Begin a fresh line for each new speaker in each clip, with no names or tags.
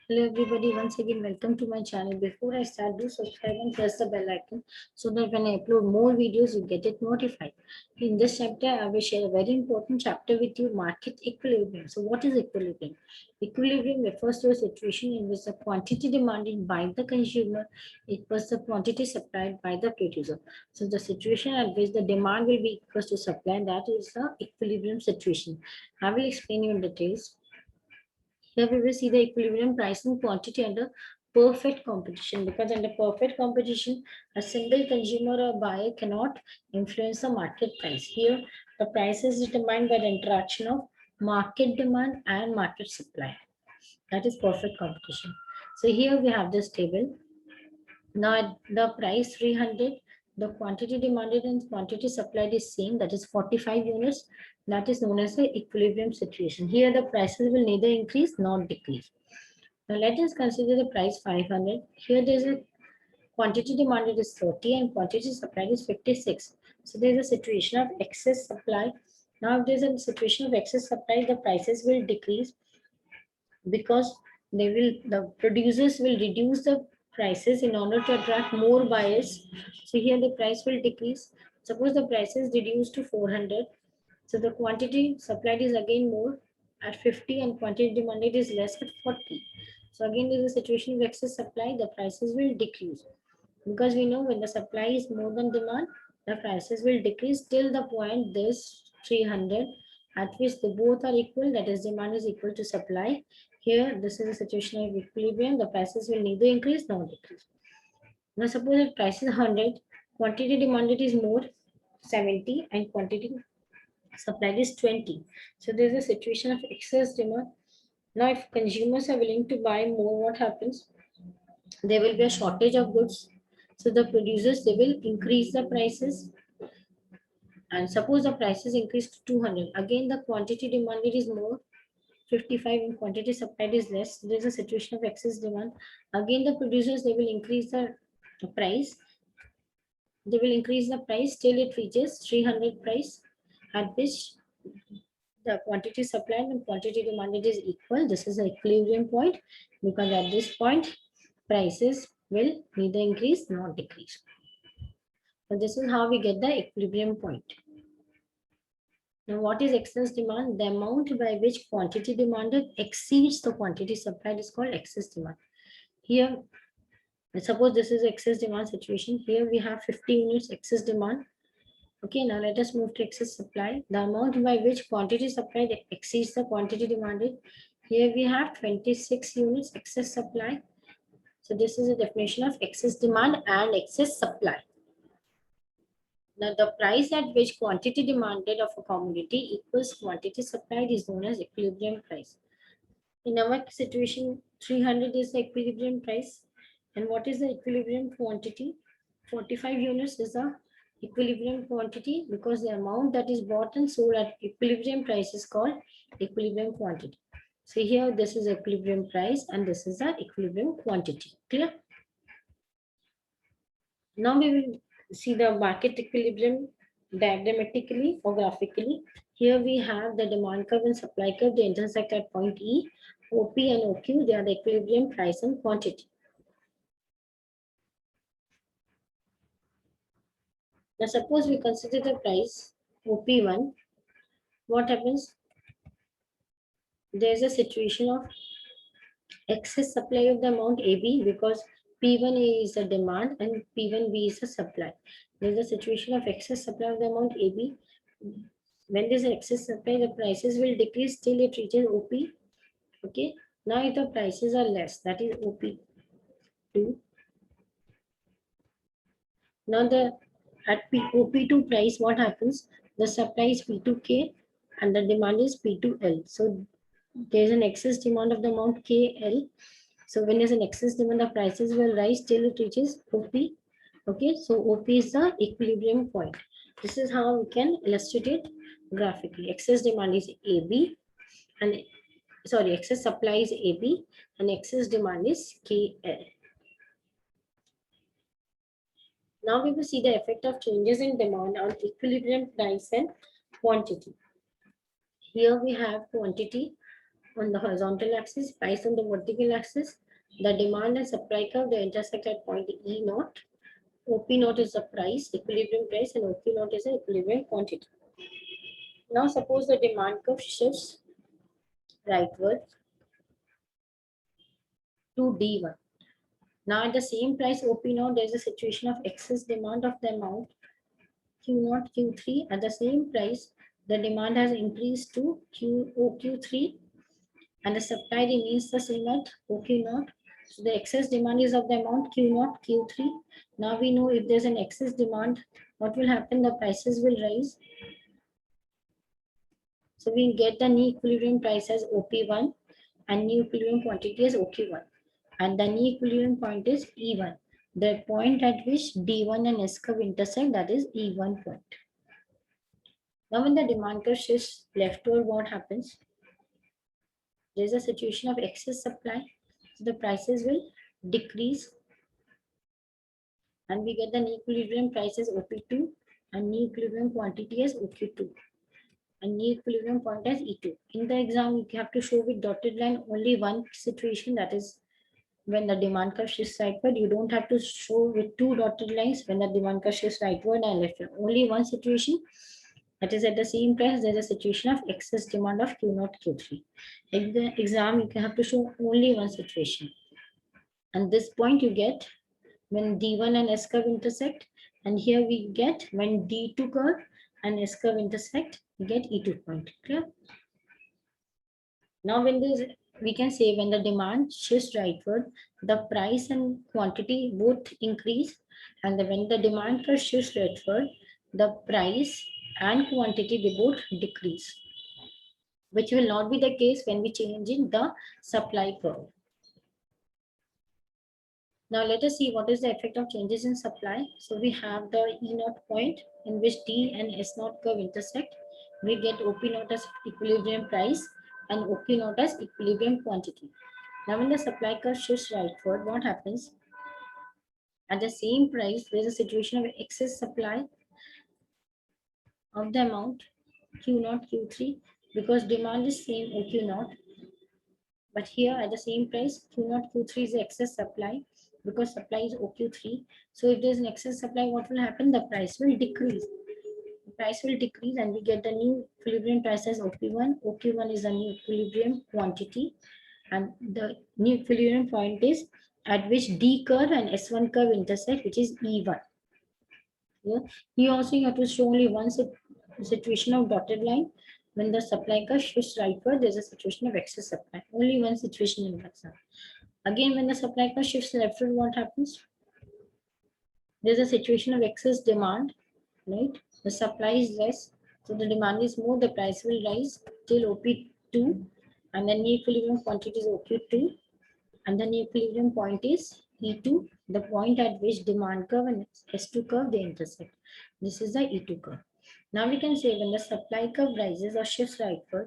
Hello everybody, once again welcome to my channel. Before I start, do subscribe and press the bell icon so that when I upload more videos, you get it notified. In this chapter, I will share a very important chapter with you, market equilibrium. So what is equilibrium? Equilibrium refers to a situation in which the quantity demanded by the consumer equals the quantity supplied by the producer. So the situation at which the demand will be equals to supply, that is the equilibrium situation. I will explain you in details. Here we will see the equilibrium pricing quantity under perfect competition, because under perfect competition, a single consumer or buyer cannot influence the market price. Here, the price is determined by the interaction of market demand and market supply. That is perfect competition. So here we have this table. Now the price 300, the quantity demanded and quantity supplied is same, that is 45 units. That is known as the equilibrium situation. Here the prices will neither increase nor decrease. Now let us consider the price 500. Here there is a quantity demanded is 30 and quantity supplied is 56. So there is a situation of excess supply. Now if there is a situation of excess supply, the prices will decrease because the producers will reduce the prices in order to attract more buyers. So here the price will decrease. Suppose the price is reduced to 400, so the quantity supplied is again more at 50 and quantity demanded is less at 40. So again there is a situation of excess supply, the prices will decrease, because we know when the supply is more than demand, the prices will decrease till the point this 300 at which the both are equal, that is demand is equal to supply. Here this is a situation of equilibrium, the prices will neither increase nor decrease. Now suppose that price is 100, quantity demanded is more 70 and quantity supplied is 20. So there is a situation of excess demand. Now if consumers are willing to buy more, what happens? There will be a shortage of goods. So the producers, they will increase the prices. And suppose the prices increase to 200. Again, the quantity demanded is more, 55, and quantity supplied is less. There is a situation of excess demand. Again, the producers, they will increase the price. They will increase the price till it reaches 300 price, at which the quantity supplied and quantity demanded is equal. This is the equilibrium point, because at this point, prices will neither increase nor decrease. So this is how we get the equilibrium point. Now, what is excess demand? The amount by which quantity demanded exceeds the quantity supplied is called excess demand. Here, suppose this is excess demand situation. Here we have 50 units excess demand. Okay, now let us move to excess supply. The amount by which quantity supplied exceeds the quantity demanded. Here we have 26 units excess supply. So this is a definition of excess demand and excess supply. Now, the price at which quantity demanded of a commodity equals quantity supplied is known as equilibrium price. In our situation, 300 is the equilibrium price. And what is the equilibrium quantity? 45 units is the equilibrium quantity, because the amount that is bought and sold at equilibrium price is called equilibrium quantity. So here this is equilibrium price and this is the equilibrium quantity. Clear? Now we will see the market equilibrium diagrammatically or graphically. Here we have the demand curve and supply curve. They intersect at point E. OP and OQ, they are the equilibrium price and quantity. Now suppose we consider the price OP1. What happens? There is a situation of excess supply of the amount AB, because P1A is the demand and P1B is the supply. There is a situation of excess supply of the amount AB. When there is excess supply, the prices will decrease till it reaches OP. Okay. Now if the prices are less, that is OP2. Now at OP2 price, what happens? The supply is P2K and the demand is P2L. So there is an excess demand of the amount KL. So when there's an excess demand, the prices will rise till it reaches OP. Okay, so OP is the equilibrium point. This is how we can illustrate it graphically. Excess demand is AB and excess supply is AB and excess demand is KL. Now we will see the effect of changes in demand on equilibrium price and quantity. Here we have quantity. on the horizontal axis, price on the vertical axis. The demand and supply curve, they intersect at point E naught. OP naught is the price, equilibrium price, and OQ naught is the equilibrium quantity. Now suppose the demand curve shifts rightward to D1. Now at the same price OP naught, there is a situation of excess demand of the amount Q naught Q3. At the same price, the demand has increased to OQ3 and the supply remains the same at OQ naught. So the excess demand is of the amount Q naught Q3. Now we know if there's an excess demand, what will happen? The prices will rise. So we get the new equilibrium price as OP1 and new equilibrium quantity as OQ1. And the new equilibrium point is E1. The point at which D1 and S curve intersect, that is E1 point. Now when the demand curve shifts leftward, what happens? There is a situation of excess supply. So the prices will decrease. And we get the new equilibrium price as OP2 and new equilibrium quantity as OQ2. And new equilibrium point as E2. In the exam, you have to show with dotted line only one situation, that is when the demand curve shifts rightward. You don't have to show with two dotted lines when the demand curve shifts rightward and leftward. Only one situation, that is at the same price, there's a situation of excess demand of Q0, Q3. In the exam, you have to show only one situation. And this point you get when D1 and S curve intersect. And here we get when D2 curve and S curve intersect, we get E2 point. Clear? Now when this, we can say when the demand shifts rightward, the price and quantity both increase, and when the demand curve shifts leftward, the price and quantity, they both decrease, which will not be the case when we change in the supply curve. Now let us see what is the effect of changes in supply. So we have the E naught point in which D and S naught curve intersect. We get OP naught as equilibrium price and OQ naught as equilibrium quantity. Now when the supply curve shifts rightward, what happens? At the same price, there is a situation of excess supply of the amount Q naught Q3 because demand is same OQ naught. But here at the same price, Q naught Q3 is the excess supply because supply is OQ3. So if there's an excess supply, what will happen? The price will decrease. The price will decrease and we get the new equilibrium price as OP1. OQ1 is the new equilibrium quantity. And the new equilibrium point is at which D curve and S1 curve intersect, which is E1. Yeah. Here also you have to show only one situation of dotted line. When the supply curve shifts rightward, there's a situation of excess supply. Only one situation in that side. Again, when the supply curve shifts leftward, what happens? There's a situation of excess demand, right? The supply is less, so the demand is more, the price will rise till OP2, and then the equilibrium quantity is OQ2, and then the equilibrium point is E2, the point at which demand curve and S2 curve, they intersect. This is the E2 curve. Now we can say when the supply curve rises or shifts rightward,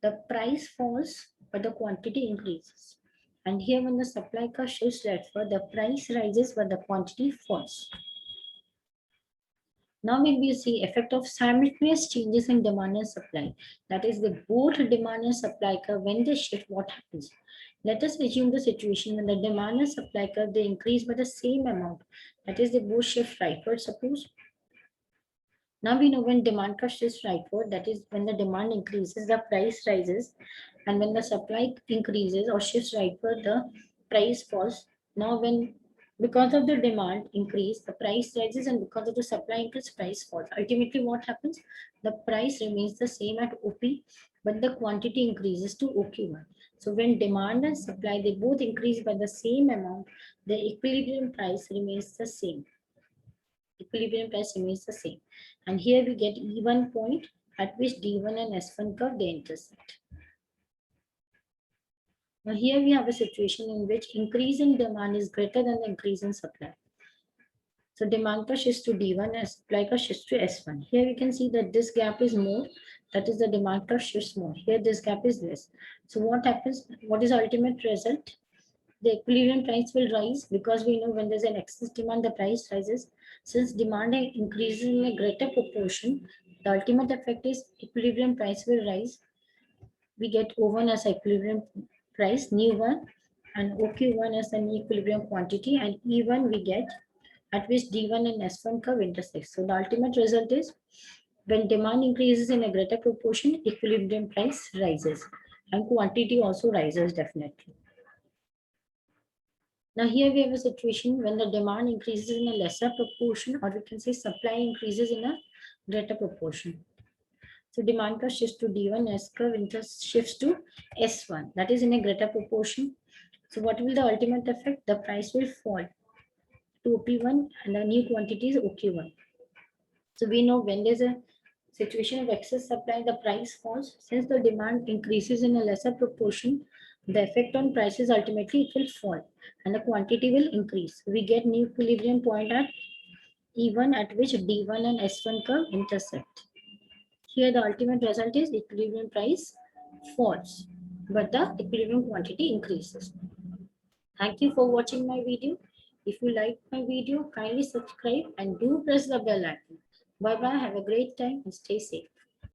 the price falls, but the quantity increases. And here when the supply curve shifts leftward, the price rises, but the quantity falls. Now when we see effect of simultaneous changes in demand and supply, that is the both demand and supply curve, when they shift, what happens? Let us assume the situation when the demand and supply curve, they increase by the same amount. That is, they both shift rightward, suppose. Now we know when demand curve shifts rightward, that is when the demand increases, the price rises. And when the supply increases or shifts rightward, the price falls. Now because of the demand increase, the price rises, and because of the supply increase, price falls. Ultimately, what happens? The price remains the same at OP, but the quantity increases to OQ1. So when demand and supply, they both increase by the same amount, the equilibrium price remains the same. Equilibrium price remains the same. And here we get E1 point at which D1 and S1 curve, they intersect. Now here we have a situation in which increase in demand is greater than the increase in supply. So demand curve shifts to D1 and supply curve shifts to S1. Here we can see that this gap is more, that is the demand curve shifts more. Here this gap is less. So what happens? What is the ultimate result? The equilibrium price will rise because we know when there's an excess demand, the price rises. Since demand increases in a greater proportion, the ultimate effect is equilibrium price will rise. we get O1 as equilibrium price, nu one, and OQ1 as an equilibrium quantity, and E1 we get at which D1 and S1 curve intersect. So the ultimate result is when demand increases in a greater proportion, equilibrium price rises and quantity also rises definitely. Now here we have a situation when the demand increases in a lesser proportion, or we can say supply increases in a greater proportion. So demand curve shifts to D1, S curve shifts to S1, that is in a greater proportion. So what will the ultimate effect? The price will fall to OP1 and the new quantity is OQ1. So we know when there's a situation of excess supply, the price falls. Since the demand increases in a lesser proportion, the effect on prices ultimately it will fall and the quantity will increase. We get new equilibrium point at E1 at which D1 and S1 curve intersect. Here the ultimate result is equilibrium price falls, but the equilibrium quantity increases. Thank you for watching my video. If you like my video, kindly subscribe and do press the bell icon. Bye bye. Have a great time and stay safe.